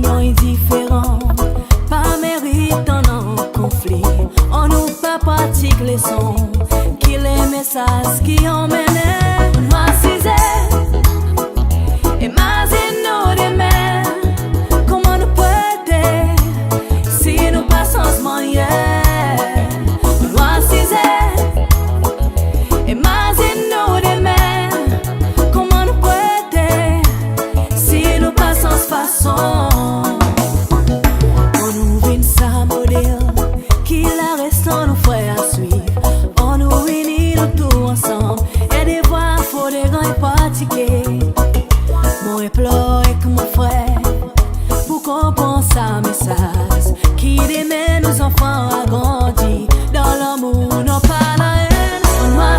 opinions différentes, pas méritant en conflit. On nous pas pratique les sons, qui les messages qui emmènent. Voici et nous demain, comment nous prêter si nous passons ce moyen. Voici et nous demain, comment nous prêter si nous passons ce façon. On nous vient sa modèle, qui la reste nous frères à suivre. On nous réunit nous tous ensemble, et des voix faut des grands pratiquer. Mon éplore avec mon frère, pour comprendre sa message, qui démène nos enfants à grandir dans l'amour, non pas la haine. On doit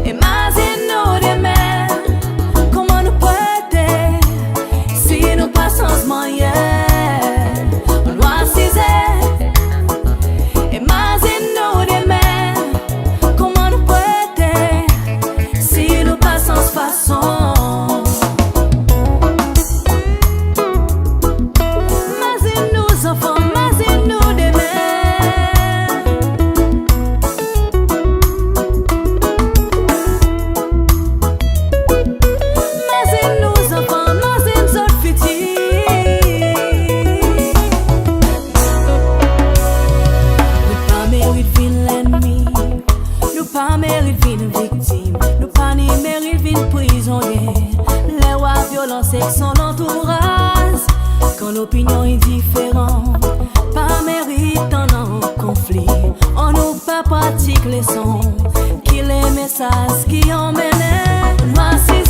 et nous demain, comment nous prêter si nous passons ce moyen. On doit et nous demain, comment nous prêter si nous passons ce façon. Pas mérite une victime, nous pas ni mérite une prisonnier. Les rois violents avec son entourage, quand l'opinion est différente, pas mérite en conflit. On nous pas pratique les sons, qui les messages qui emmènent. Voici